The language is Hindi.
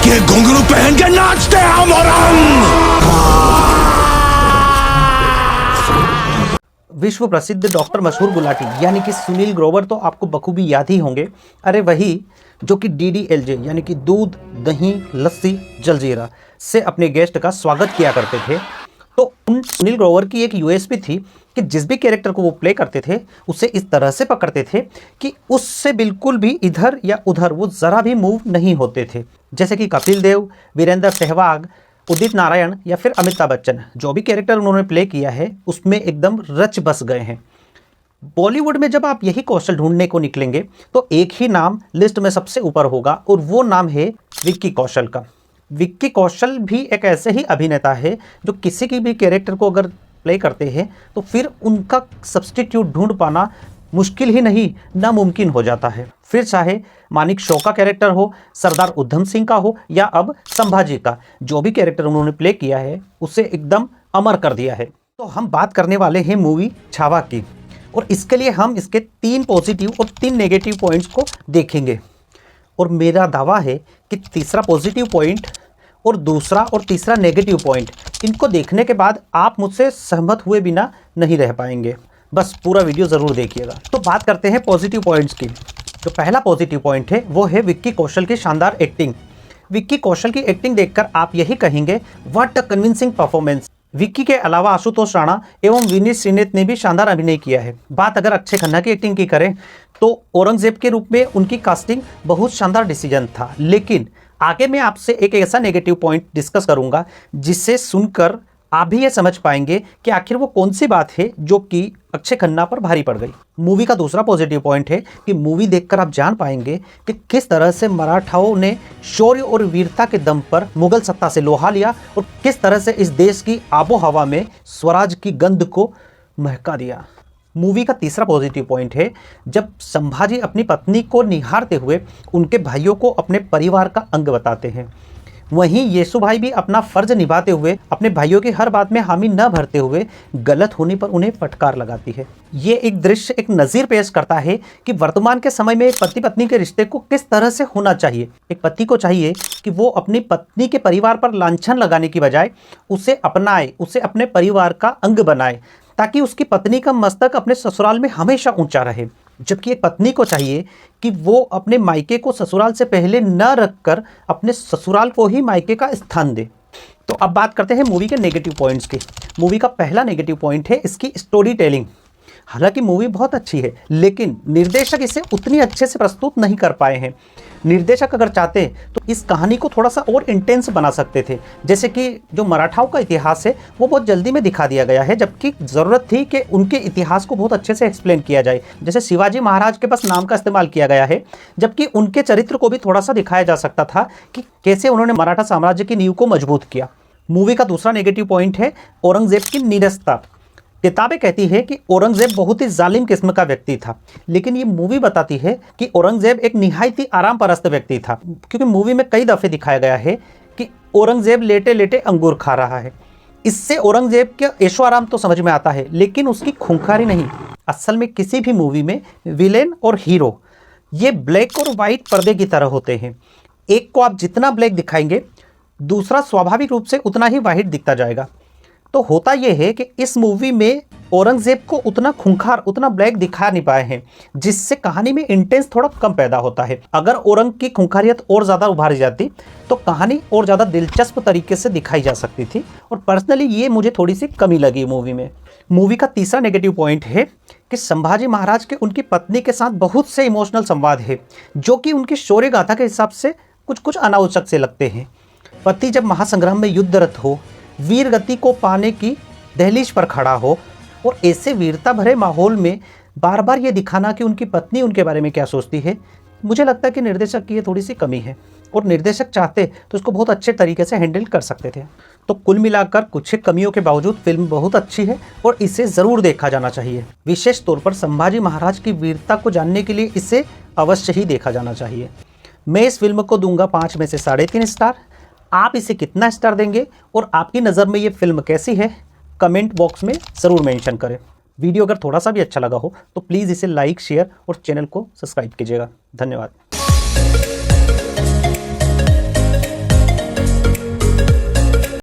के घुंघरू पहन के नाचते हम विश्व प्रसिद्ध डॉक्टर मशहूर गुलाटी यानी कि सुनील ग्रोवर तो आपको बखूबी याद ही होंगे। अरे वही जो कि DDLJ यानी कि दूध दही लस्सी जलजीरा से अपने गेस्ट का स्वागत किया करते थे। तो उन सुनील ग्रोवर की एक USP थी कि जिस भी कैरेक्टर को वो प्ले करते थे उसे इस तरह से पकड़ते थे कि उससे बिल्कुल भी इधर या उधर वो ज़रा भी मूव नहीं होते थे। जैसे कि कपिल देव, वीरेंद्र सहवाग, उदित नारायण या फिर अमिताभ बच्चन, जो भी कैरेक्टर उन्होंने प्ले किया है उसमें एकदम रच बस गए हैं। बॉलीवुड में जब आप यही कौशल ढूंढने को निकलेंगे तो एक ही नाम लिस्ट में सबसे ऊपर होगा और वो नाम है विक्की कौशल का। विक्की कौशल भी एक ऐसे ही अभिनेता है जो किसी की भी कैरेक्टर को अगर प्ले करते हैं तो फिर उनका सब्स्टिट्यूट ढूंढ पाना मुश्किल ही नहीं नामुमकिन हो जाता है। फिर चाहे मानिक शॉ का कैरेक्टर हो, सरदार उधम सिंह का हो या अब संभाजी का, जो भी कैरेक्टर उन्होंने प्ले किया है उसे एकदम अमर कर दिया है। तो हम बात करने वाले हैं मूवी छावा की और इसके लिए हम इसके 3 पॉजिटिव और 3 नेगेटिव पॉइंट्स को देखेंगे। और मेरा दावा है कि तीसरा पॉजिटिव पॉइंट और दूसरा और तीसरा नेगेटिव पॉइंट, इनको देखने के बाद आप मुझसे सहमत हुए बिना नहीं रह पाएंगे। बस पूरा वीडियो ज़रूर देखिएगा। तो बात करते हैं पॉजिटिव पॉइंट्स की। जो पहला पॉजिटिव पॉइंट है वो है विक्की कौशल की शानदार एक्टिंग। विक्की कौशल की एक्टिंग देखकर आप यही कहेंगे, what a convincing performance. Vicky के अलावा आशुतोष राणा एवं विनीत श्रीनेत ने भी शानदार अभिनय किया है। बात अगर अक्षय खन्ना की एक्टिंग की करें तो औरंगजेब के रूप में उनकी कास्टिंग बहुत शानदार डिसीजन था। लेकिन आगे मैं आपसे एक ऐसा नेगेटिव पॉइंट डिस्कस करूंगा जिससे सुनकर आप भी ये समझ पाएंगे कि आखिर वो कौन सी बात है जो कि अक्षय खन्ना पर भारी पड़ गई। मूवी का दूसरा पॉजिटिव पॉइंट है कि मूवी देखकर आप जान पाएंगे कि किस तरह से मराठाओं ने शौर्य और वीरता के दम पर मुगल सत्ता से लोहा लिया और किस तरह से इस देश की आबो हवा में स्वराज की गंध को महका दिया। मूवी का तीसरा पॉजिटिव पॉइंट है जब संभाजी अपनी पत्नी को निहारते हुए उनके भाइयों को अपने परिवार का अंग बताते हैं, वहीं येसु भाई भी अपना फर्ज निभाते हुए अपने भाइयों की हर बात में हामी न भरते हुए गलत होने पर उन्हें फटकार लगाती है। ये एक दृश्य एक नज़ीर पेश करता है कि वर्तमान के समय में पति पत्नी के रिश्ते को किस तरह से होना चाहिए। एक पति को चाहिए कि वो अपनी पत्नी के परिवार पर लांछन लगाने की बजाय उसे अपनाए, उसे अपने परिवार का अंग बनाए ताकि उसकी पत्नी का मस्तक अपने ससुराल में हमेशा ऊंचा रहे। जबकि एक पत्नी को चाहिए कि वो अपने मायके को ससुराल से पहले न रखकर अपने ससुराल को ही मायके का स्थान दे। तो अब बात करते हैं मूवी के नेगेटिव पॉइंट्स की। मूवी का पहला नेगेटिव पॉइंट है इसकी स्टोरी टेलिंग। हालांकि मूवी बहुत अच्छी है लेकिन निर्देशक इसे उतनी अच्छे से प्रस्तुत नहीं कर पाए हैं। निर्देशक अगर चाहते तो इस कहानी को थोड़ा सा और इंटेंस बना सकते थे। जैसे कि जो मराठाओं का इतिहास है वो बहुत जल्दी में दिखा दिया गया है, जबकि ज़रूरत थी कि उनके इतिहास को बहुत अच्छे से एक्सप्लेन किया जाए। जैसे शिवाजी महाराज के बस नाम का इस्तेमाल किया गया है, जबकि उनके चरित्र को भी थोड़ा सा दिखाया जा सकता था कि कैसे उन्होंने मराठा साम्राज्य की नींव को मजबूत किया। मूवी का दूसरा नेगेटिव पॉइंट है औरंगजेब की नीरसता। किताबें कहती है कि औरंगजेब बहुत ही जालिम किस्म का व्यक्ति था, लेकिन ये मूवी बताती है कि औरंगजेब एक निहायत ही आराम परस्त व्यक्ति था। क्योंकि मूवी में कई दफ़े दिखाया गया है कि औरंगजेब लेटे लेटे अंगूर खा रहा है। इससे औरंगजेब के ऐशो आराम तो समझ में आता है लेकिन उसकी खूंखारी नहीं। असल में किसी भी मूवी में विलेन और हीरो ये ब्लैक और वाइट पर्दे की तरह होते हैं। एक को आप जितना ब्लैक दिखाएंगे दूसरा स्वाभाविक रूप से उतना ही वाइट दिखता जाएगा। तो होता यह है कि इस मूवी में औरंगजेब को उतना खूंखार, उतना ब्लैक दिखा नहीं पाए हैं, जिससे कहानी में इंटेंस थोड़ा कम पैदा होता है। अगर औरंग की खूंखारियत और ज़्यादा उभारी जाती तो कहानी और ज़्यादा दिलचस्प तरीके से दिखाई जा सकती थी और पर्सनली ये मुझे थोड़ी सी कमी लगी मूवी में। मूवी का तीसरा नेगेटिव पॉइंट है कि संभाजी महाराज के उनकी पत्नी के साथ बहुत से इमोशनल संवाद है जो कि उनकी शौर्य गाथा के हिसाब से कुछ अनावश्यक से लगते हैं। पति जब महासंग्राम में युद्धरत हो, वीर गति को पाने की दहलीज पर खड़ा हो और ऐसे वीरता भरे माहौल में बार बार ये दिखाना कि उनकी पत्नी उनके बारे में क्या सोचती है, मुझे लगता है कि निर्देशक की ये थोड़ी सी कमी है और निर्देशक चाहते तो इसको बहुत अच्छे तरीके से हैंडल कर सकते थे। तो कुल मिलाकर कुछ कमियों के बावजूद फिल्म बहुत अच्छी है और इसे ज़रूर देखा जाना चाहिए। विशेष तौर पर संभाजी महाराज की वीरता को जानने के लिए इसे अवश्य ही देखा जाना चाहिए। मैं इस फिल्म को दूंगा 5 में से 3.5 स्टार। आप इसे कितना स्टार देंगे और आपकी नज़र में ये फिल्म कैसी है कमेंट बॉक्स में ज़रूर मेंशन करें। वीडियो अगर थोड़ा सा भी अच्छा लगा हो तो प्लीज़ इसे लाइक, शेयर और चैनल को सब्सक्राइब कीजिएगा। धन्यवाद।